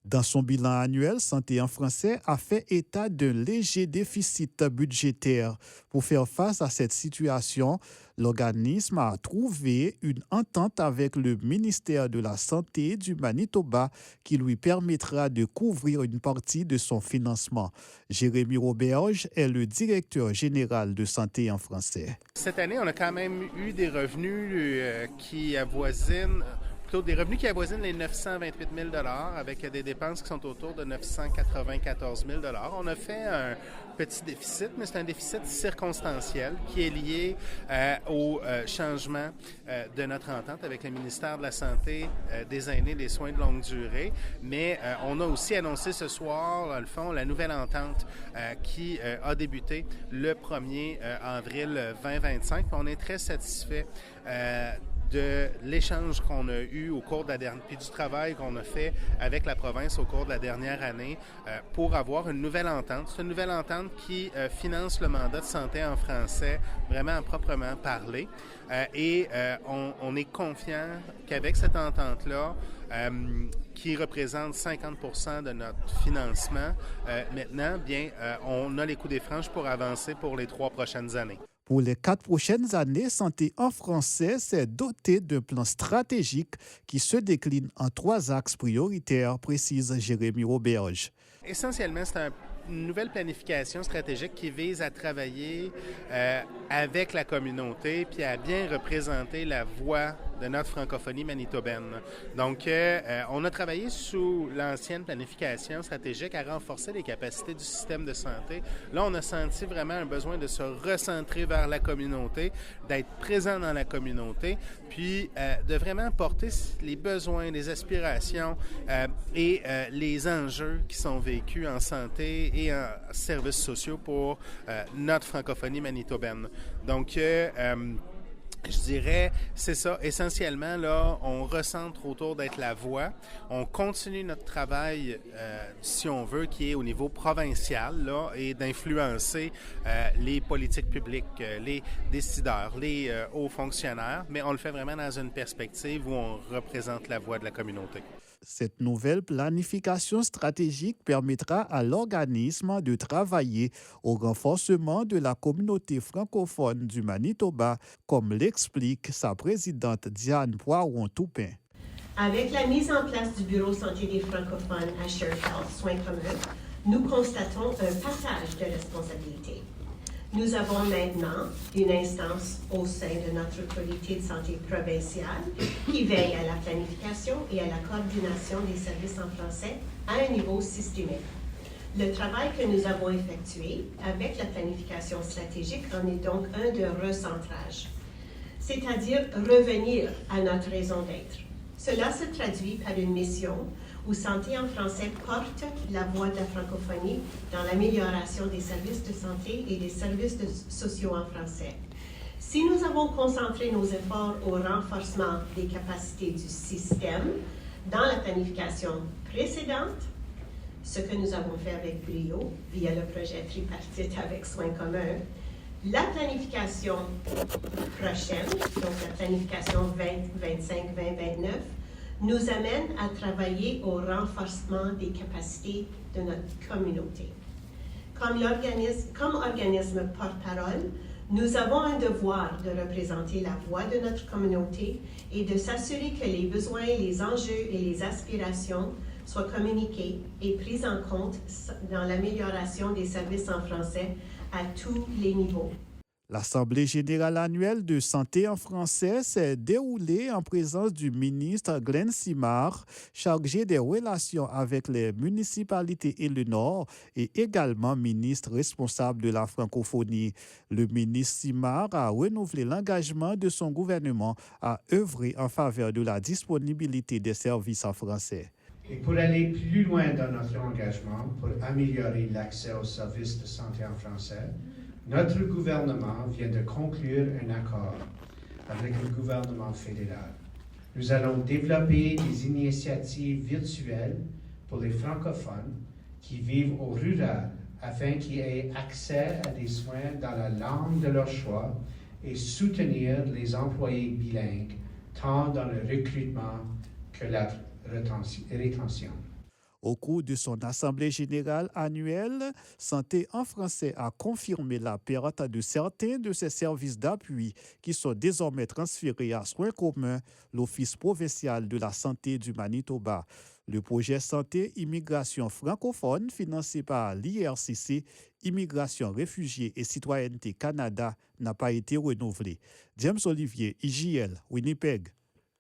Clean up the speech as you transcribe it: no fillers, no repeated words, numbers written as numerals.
Dans son bilan annuel, Santé en français a fait état d'un léger déficit budgétaire. Pour faire face à cette situation, l'organisme a trouvé une entente avec le ministère de la Santé du Manitoba qui lui permettra de couvrir une partie de son financement. Jérémy Roberge est le directeur général de Santé en français. Cette année, on a quand même eu des revenus qui avoisinent des revenus qui avoisinent les 928 000 avec des dépenses qui sont autour de 994 000 On a fait un petit déficit, mais c'est un déficit circonstanciel qui est lié au changement de notre entente avec le ministère de la Santé, des aînés, des soins de longue durée. Mais on a aussi annoncé ce soir, dans le fond, la nouvelle entente qui a débuté le 1er avril 2025. On est très satisfait de l'échange qu'on a eu au cours de la dernière, puis du travail qu'on a fait avec la province au cours de la dernière année pour avoir une nouvelle entente. C'est une nouvelle entente qui finance le mandat de santé en français, vraiment à proprement parler. On est confiant qu'avec cette entente-là, qui représente 50% de notre financement, maintenant, on a les coups des franches pour avancer pour les 3 prochaines années. Pour les 4 prochaines années, Santé en français s'est doté d'un plan stratégique qui se décline en 3 axes prioritaires, précise Jérémy Roberge. Essentiellement, c'est une nouvelle planification stratégique qui vise à travailler avec la communauté puis à bien représenter la voix de notre francophonie manitobaine. Donc, on a travaillé sous l'ancienne planification stratégique à renforcer les capacités du système de santé. Là, on a senti vraiment un besoin de se recentrer vers la communauté, d'être présent dans la communauté, puis de vraiment porter les besoins, les aspirations et les enjeux qui sont vécus en santé et en services sociaux pour notre francophonie manitobaine. Donc, je dirais, c'est ça. Essentiellement, là, on recentre autour d'être la voix. On continue notre travail, si on veut, qui est au niveau provincial, là, et d'influencer les politiques publiques, les décideurs, les hauts fonctionnaires, mais on le fait vraiment dans une perspective où on représente la voix de la communauté. Cette nouvelle planification stratégique permettra à l'organisme de travailler au renforcement de la communauté francophone du Manitoba, comme l'explique sa présidente Diane Poiron-Toupin. Avec la mise en place du Bureau santé des francophones à Shared Health, Soins communs, nous constatons un partage de responsabilités. Nous avons maintenant une instance au sein de notre comité de santé provinciale qui veille à la planification et à la coordination des services en français à un niveau systémique. Le travail que nous avons effectué avec la planification stratégique en est donc un de recentrage, c'est-à-dire revenir à notre raison d'être. Cela se traduit par une mission où Santé en français porte la voix de la francophonie dans l'amélioration des services de santé et des services sociaux en français. Si nous avons concentré nos efforts au renforcement des capacités du système dans la planification précédente, ce que nous avons fait avec brio via le projet tripartite avec Soins communs, la planification prochaine, donc la planification 2025-2029, nous amène à travailler au renforcement des capacités de notre communauté. Comme organisme porte-parole, nous avons un devoir de représenter la voix de notre communauté et de s'assurer que les besoins, les enjeux et les aspirations soient communiqués et pris en compte dans l'amélioration des services en français à tous les niveaux. L'Assemblée générale annuelle de santé en français s'est déroulée en présence du ministre Glenn Simard, chargé des relations avec les municipalités et le Nord, et également ministre responsable de la francophonie. Le ministre Simard a renouvelé l'engagement de son gouvernement à œuvrer en faveur de la disponibilité des services en français. Et pour aller plus loin dans notre engagement pour améliorer l'accès aux services de santé en français, notre gouvernement vient de conclure un accord avec le gouvernement fédéral. Nous allons développer des initiatives virtuelles pour les francophones qui vivent au rural afin qu'ils aient accès à des soins dans la langue de leur choix et soutenir les employés bilingues tant dans le recrutement que la rétention. Au cours de son assemblée générale annuelle, Santé en français a confirmé la perte de certains de ses services d'appui qui sont désormais transférés à Soins communs, l'Office provincial de la santé du Manitoba. Le projet Santé Immigration francophone financé par l'IRCC, Immigration, Réfugiés et Citoyenneté Canada n'a pas été renouvelé. James Olivier, IJL, Winnipeg.